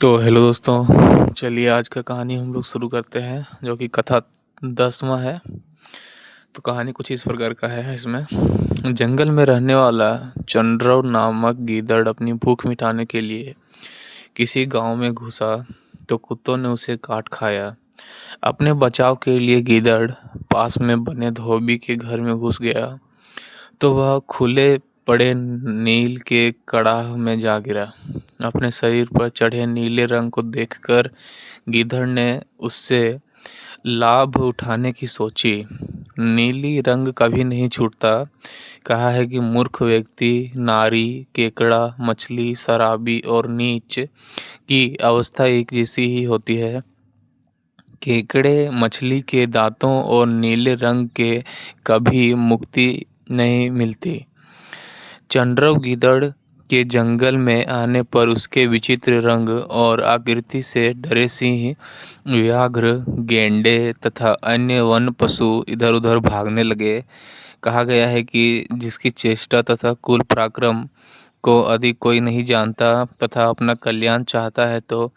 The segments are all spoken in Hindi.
तो हेलो दोस्तों, चलिए आज का कहानी हम लोग शुरू करते हैं जो कि कथा 10वां है। तो कहानी कुछ इस प्रकार का है। इसमें जंगल में रहने वाला चंद्रव नामक गीदड़ अपनी भूख मिटाने के लिए किसी गांव में घुसा तो कुत्तों ने उसे काट खाया। अपने बचाव के लिए गीदड़ पास में बने धोबी के घर में घुस गया तो वह खुले पड़े नील के कड़ाह में जा गिरा। अपने शरीर पर चढ़े नीले रंग को देखकर गीदड़ ने उससे लाभ उठाने की सोची। नीली रंग कभी नहीं छूटता। कहा है कि मूर्ख व्यक्ति, नारी, केकड़ा, मछली, शराबी और नीच की अवस्था एक जैसी ही होती है। केकड़े मछली के दांतों और नीले रंग के कभी मुक्ति नहीं मिलती। चंद्रव गीदड़ के जंगल में आने पर उसके विचित्र रंग और आकृति से डरे सिंह, व्याघ्र, गेंडे तथा अन्य वन पशु इधर उधर भागने लगे। कहा गया है कि जिसकी चेष्टा तथा कुल पराक्रम को अधिक कोई नहीं जानता तथा अपना कल्याण चाहता है तो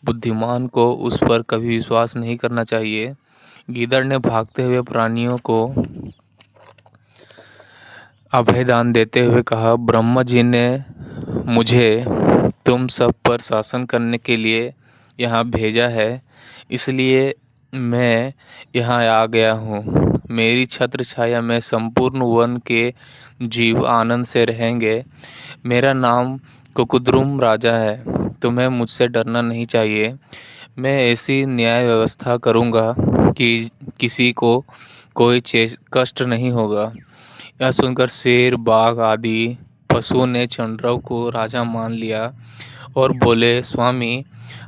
बुद्धिमान को उस पर कभी विश्वास नहीं करना चाहिए। गीदड़ ने भागते हुए प्राणियों को अभयदान देते हुए कहा, ब्रह्मा जी ने मुझे तुम सब पर शासन करने के लिए यहाँ भेजा है, इसलिए मैं यहाँ आ गया हूँ। मेरी छत्र छाया में संपूर्ण वन के जीव आनंद से रहेंगे। मेरा नाम कुकुद्रुम राजा है। तुम्हें मुझसे डरना नहीं चाहिए। मैं ऐसी न्याय व्यवस्था करूँगा कि किसी को कोई कष्ट नहीं होगा। यह सुनकर शेर, बाघ आदि पशुओं ने चंद्रव को राजा मान लिया और बोले, स्वामी,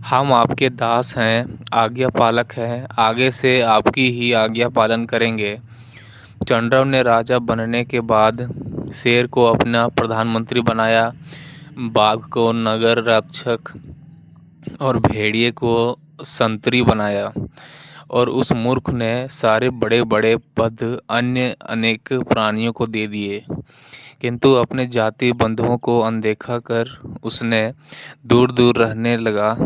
हम आपके दास हैं, आज्ञा पालक हैं, आगे से आपकी ही आज्ञा पालन करेंगे। चंद्रव ने राजा बनने के बाद शेर को अपना प्रधानमंत्री बनाया, बाघ को नगर रक्षक और भेड़िए को संतरी बनाया और उस मूर्ख ने सारे बड़े बड़े पद अन्य अनेक प्राणियों को दे दिए। किंतु अपने जाति बंधुओं को अनदेखा कर उसने दूर दूर रहने लगा।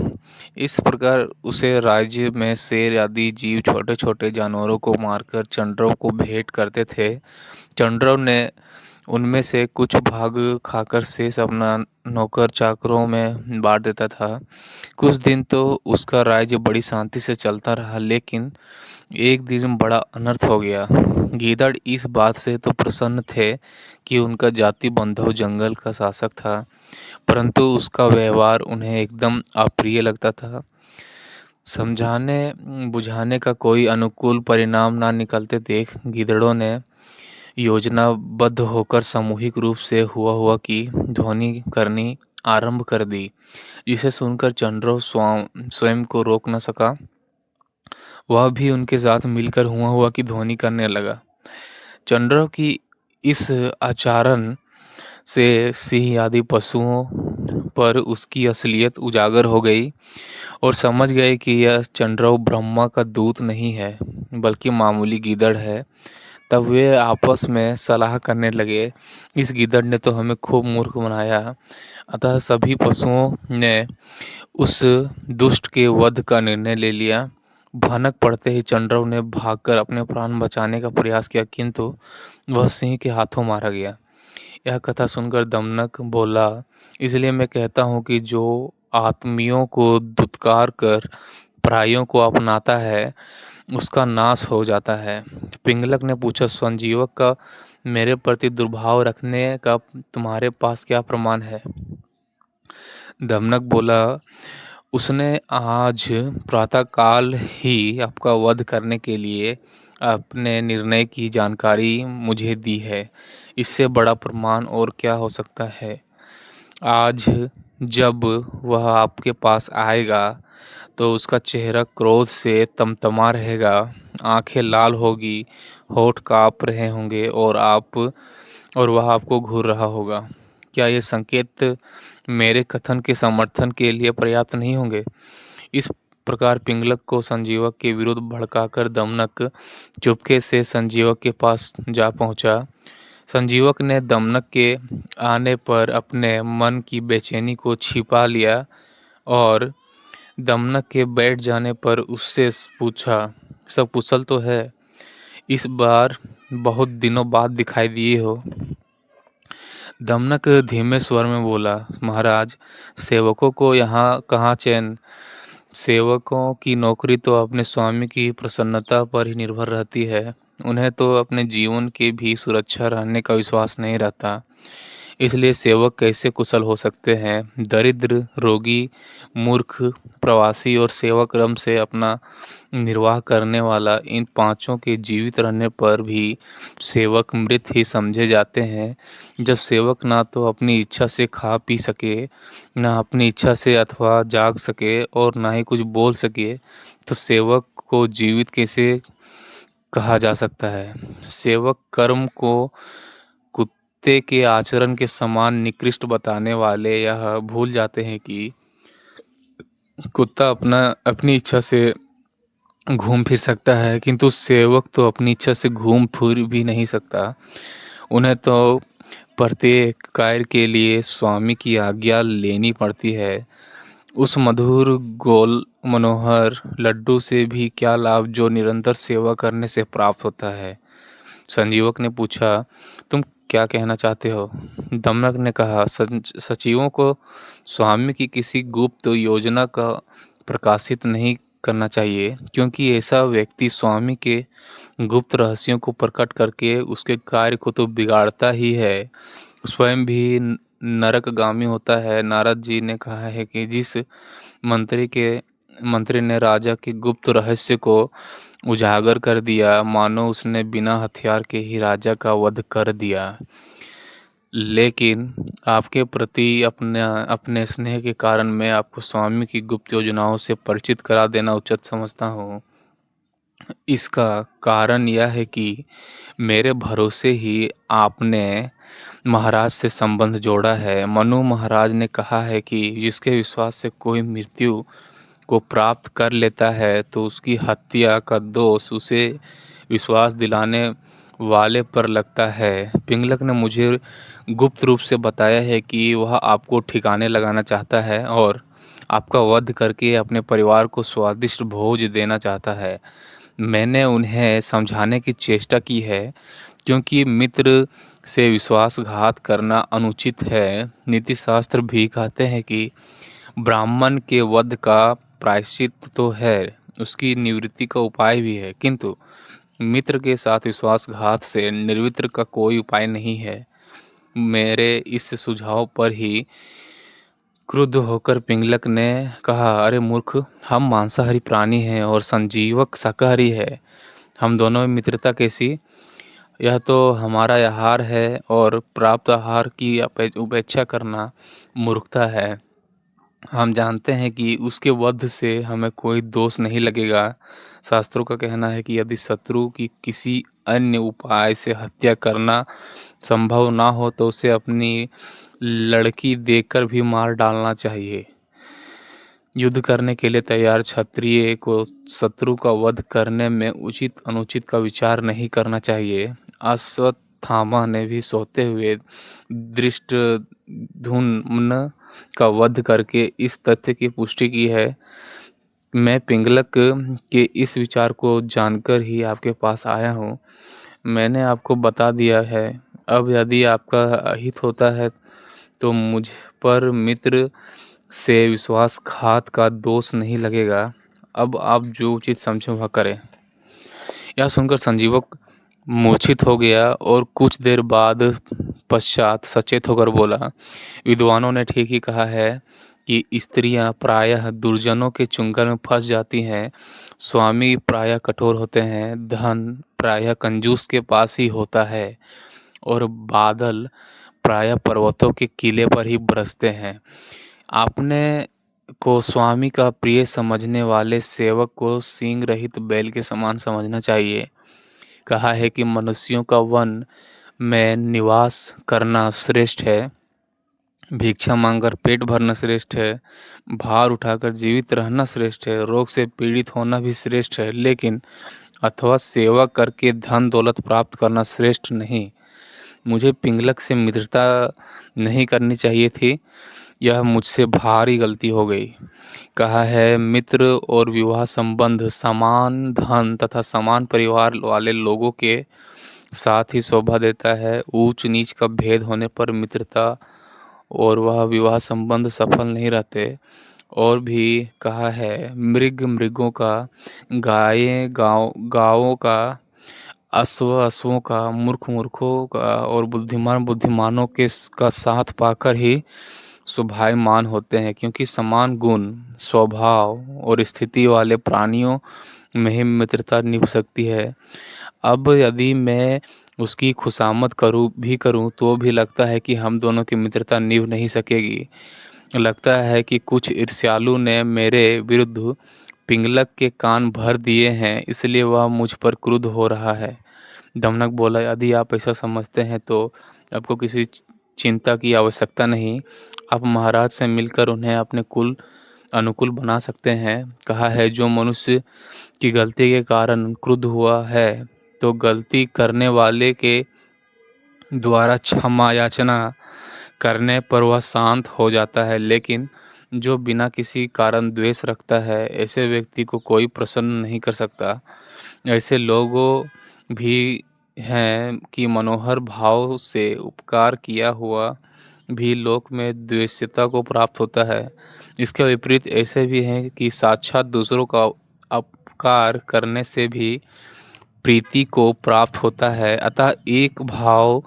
इस प्रकार उसे राज्य में शेर आदि जीव छोटे छोटे जानवरों को मारकर चंद्रव को भेंट करते थे। चंद्रव ने उनमें से कुछ भाग खाकर शेष अपना नौकर चाकरों में बांट देता था। कुछ दिन तो उसका राज्य बड़ी शांति से चलता रहा, लेकिन एक दिन बड़ा अनर्थ हो गया। गीदड़ इस बात से तो प्रसन्न थे कि उनका जाति बंधु जंगल का शासक था, परंतु उसका व्यवहार उन्हें एकदम अप्रिय लगता था। समझाने बुझाने का कोई अनुकूल परिणाम ना निकलते देख गीदड़ों ने योजनाबद्ध होकर सामूहिक रूप से हुआ की ध्वनि करनी आरंभ कर दी, जिसे सुनकर चंद्रव स्वयं को रोक न सका। वह भी उनके साथ मिलकर हुआ की ध्वनि करने लगा। चंद्रव की इस आचरण से सिंह आदि पशुओं पर उसकी असलियत उजागर हो गई और समझ गए कि यह चंद्रव ब्रह्मा का दूत नहीं है बल्कि मामूली गीदड़ है। तब वे आपस में सलाह करने लगे, इस गीदड़ ने तो हमें खूब मूर्ख बनाया। अतः सभी पशुओं ने उस दुष्ट के वध का निर्णय ले लिया। भनक पड़ते ही चंद्रव ने भागकर अपने प्राण बचाने का प्रयास किया, किंतु वह सिंह के हाथों मारा गया। यह कथा सुनकर दमनक बोला, इसलिए मैं कहता हूँ कि जो आत्मियों को दुत्कार कर पराइयों को अपनाता है उसका नाश हो जाता है। पिंगलक ने पूछा, संजीवक का मेरे प्रति दुर्भाव रखने का तुम्हारे पास क्या प्रमाण है? दमनक बोला, उसने आज प्रातःकाल ही आपका वध करने के लिए अपने निर्णय की जानकारी मुझे दी है। इससे बड़ा प्रमाण और क्या हो सकता है? आज जब वह आपके पास आएगा तो उसका चेहरा क्रोध से तमतमा रहेगा, आंखें लाल होगी, होठ काँप रहे होंगे और वह आपको घूर रहा होगा। क्या ये संकेत मेरे कथन के समर्थन के लिए पर्याप्त नहीं होंगे? इस प्रकार पिंगलक को संजीवक के विरुद्ध भड़काकर दमनक चुपके से संजीवक के पास जा पहुंचा। संजीवक ने दमनक के आने पर अपने मन की बेचैनी को छिपा लिया और दमनक के बैठ जाने पर उससे पूछा, सब कुशल तो है? इस बार बहुत दिनों बाद दिखाई दिए हो। दमनक धीमे स्वर में बोला, महाराज, सेवकों को यहाँ कहाँ चैन। सेवकों की नौकरी तो अपने स्वामी की प्रसन्नता पर ही निर्भर रहती है। उन्हें तो अपने जीवन की भी सुरक्षा रहने का विश्वास नहीं रहता। इसलिए सेवक कैसे कुशल हो सकते हैं? दरिद्र, रोगी, मूर्ख, प्रवासी और सेवा क्रम से अपना निर्वाह करने वाला, इन पांचों के जीवित रहने पर भी सेवक मृत ही समझे जाते हैं। जब सेवक ना तो अपनी इच्छा से खा पी सके, ना अपनी इच्छा से अथवा जाग सके और ना ही कुछ बोल सके, तो सेवक को जीवित कैसे कहा जा सकता है? सेवक कर्म को कुत्ते के आचरण के समान निकृष्ट बताने वाले यह भूल जाते हैं कि कुत्ता अपनी इच्छा से घूम फिर सकता है, किंतु सेवक तो अपनी इच्छा से घूम फिर भी नहीं सकता। उन्हें तो प्रत्येक कार्य के लिए स्वामी की आज्ञा लेनी पड़ती है। उस मधुर गोल मनोहर लड्डू से भी क्या लाभ जो निरंतर सेवा करने से प्राप्त होता है? संजीवक ने पूछा, तुम क्या कहना चाहते हो? दमनक ने कहा, सचिवों को स्वामी की किसी गुप्त योजना का प्रकाशित नहीं करना चाहिए, क्योंकि ऐसा व्यक्ति स्वामी के गुप्त रहस्यों को प्रकट करके उसके कार्य को तो बिगाड़ता ही है, स्वयं भी नरकगामी होता है। नारद जी ने कहा है कि जिस मंत्री ने राजा के गुप्त रहस्य को उजागर कर दिया, मानो उसने बिना हथियार के ही राजा का वध कर दिया। लेकिन आपके प्रति अपने स्नेह के कारण मैं आपको स्वामी की गुप्त योजनाओं से परिचित करा देना उचित समझता हूँ। इसका कारण यह है कि मेरे भरोसे ही आपने महाराज से संबंध जोड़ा है। मनु महाराज ने कहा है कि जिसके विश्वास से कोई मृत्यु को प्राप्त कर लेता है, तो उसकी हत्या का दोष उसे विश्वास दिलाने वाले पर लगता है। पिंगलक ने मुझे गुप्त रूप से बताया है कि वह आपको ठिकाने लगाना चाहता है और आपका वध करके अपने परिवार को स्वादिष्ट भोज देना चाहता है। मैंने उन्हें समझाने की चेष्टा की है, क्योंकि मित्र से विश्वासघात करना अनुचित है। नीति शास्त्र भी कहते हैं कि ब्राह्मण के वध का प्रायश्चित तो है, उसकी निवृत्ति का उपाय भी है, किंतु मित्र के साथ विश्वासघात से निर्वित्र का कोई उपाय नहीं है। मेरे इस सुझाव पर ही क्रुद्ध होकर पिंगलक ने कहा, अरे मूर्ख, हम मांसाहारी प्राणी हैं और संजीवक शाकाहारी है। हम दोनों में मित्रता कैसी? यह तो हमारा आहार है और प्राप्त आहार की उपेक्षा करना मूर्खता है। हम जानते हैं कि उसके वध से हमें कोई दोष नहीं लगेगा। शास्त्रों का कहना है कि यदि शत्रु की किसी अन्य उपाय से हत्या करना संभव ना हो तो उसे अपनी लड़की देकर भी मार डालना चाहिए। युद्ध करने के लिए तैयार क्षत्रिय को शत्रु का वध करने में उचित अनुचित का विचार नहीं करना चाहिए। अश्वत्थामा ने भी सोते हुए धृष्टद्युम्न का वध करके इस तथ्य की पुष्टि की है। मैं पिंगलक के इस विचार को जानकर ही आपके पास आया हूँ। मैंने आपको बता दिया है। अब यदि आपका हित होता है तो मुझ पर मित्र से विश्वासघात का दोष नहीं लगेगा। अब आप जो उचित समझे वह करें। यह सुनकर संजीवक मूर्छित हो गया और कुछ देर बाद पश्चात सचेत होकर बोला, विद्वानों ने ठीक ही कहा है कि स्त्रियां प्रायः दुर्जनों के चुंगल में फंस जाती हैं। स्वामी प्रायः कठोर होते हैं, धन प्रायः कंजूस के पास ही होता है और बादल प्रायः पर्वतों के किले पर ही बरसते हैं। आपने को स्वामी का प्रिय समझने वाले सेवक को सींग रहित बैल के समान समझना चाहिए। कहा है कि मनुष्यों का वन में निवास करना श्रेष्ठ है, भिक्षा मांगकर पेट भरना श्रेष्ठ है, भार उठाकर जीवित रहना श्रेष्ठ है, रोग से पीड़ित होना भी श्रेष्ठ है, लेकिन अथवा सेवा करके धन दौलत प्राप्त करना श्रेष्ठ नहीं। मुझे पिंगलक से मित्रता नहीं करनी चाहिए थी। यह मुझसे भारी गलती हो गई। कहा है, मित्र और विवाह संबंध समान धन तथा समान परिवार वाले लोगों के साथ ही शोभा देता है। ऊंच नीच का भेद होने पर मित्रता और वह विवाह संबंध सफल नहीं रहते। और भी कहा है, मृगों का, गायों का, अश्वों का, मूर्खों का और बुद्धिमानों का साथ पाकर ही शोभायमान होते हैं, क्योंकि समान गुण, स्वभाव और स्थिति वाले प्राणियों में ही मित्रता निभ सकती है। अब यदि मैं उसकी खुशामद करूं तो भी लगता है कि हम दोनों की मित्रता निभ नहीं सकेगी। लगता है कि कुछ ईर्ष्यालु ने मेरे विरुद्ध पिंगलक के कान भर दिए हैं, इसलिए वह मुझ पर क्रुद्ध हो रहा है। दमनक बोला, यदि आप ऐसा समझते हैं तो आपको किसी चिंता की आवश्यकता नहीं। आप महाराज से मिलकर उन्हें अपने कुल अनुकूल बना सकते हैं। कहा है, जो मनुष्य की गलती के कारण क्रुद्ध हुआ है तो गलती करने वाले के द्वारा क्षमा याचना करने पर वह शांत हो जाता है, लेकिन जो बिना किसी कारण द्वेष रखता है, ऐसे व्यक्ति को कोई प्रसन्न नहीं कर सकता। ऐसे लोगों भी हैं कि मनोहर भाव से उपकार किया हुआ भी लोक में द्वेष्यता को प्राप्त होता है। इसके विपरीत ऐसे भी हैं कि साक्षात दूसरों का अपकार करने से भी प्रीति को प्राप्त होता है। अतः एक भाव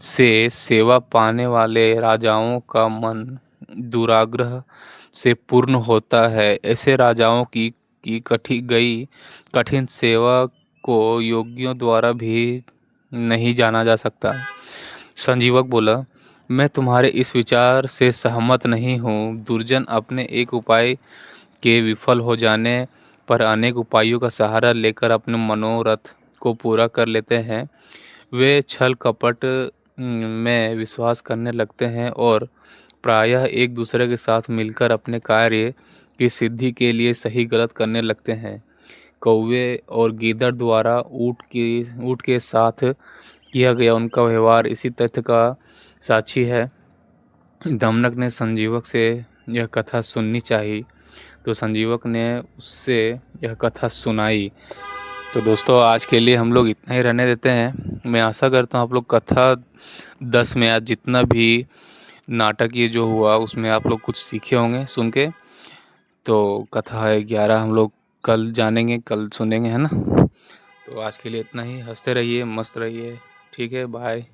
से सेवा पाने वाले राजाओं का मन दुराग्रह से पूर्ण होता है। ऐसे राजाओं की कठिन सेवा को योगियों द्वारा भी नहीं जाना जा सकता। संजीवक बोला, मैं तुम्हारे इस विचार से सहमत नहीं हूँ। दुर्जन अपने एक उपाय के विफल हो जाने पर अनेक उपायों का सहारा लेकर अपने मनोरथ को पूरा कर लेते हैं। वे छल कपट में विश्वास करने लगते हैं और प्रायः एक दूसरे के साथ मिलकर अपने कार्य की सिद्धि के लिए सही गलत करने लगते हैं। कौवे और गीदड़ द्वारा ऊँट के साथ किया गया उनका व्यवहार इसी तथ्य का साक्षी है। दमनक ने संजीवक से यह कथा सुननी चाहिए, तो संजीवक ने उससे यह कथा सुनाई। तो दोस्तों, आज के लिए हम लोग इतना ही रहने देते हैं। मैं आशा करता हूँ आप लोग कथा 10 में आज जितना भी नाटक ये जो हुआ उसमें आप लोग कुछ सीखे होंगे सुन के। तो कथा 11 हम लोग कल जानेंगे, कल सुनेंगे, है ना। तो आज के लिए इतना ही। हंसते रहिए, मस्त रहिए। ठीक है, बाय।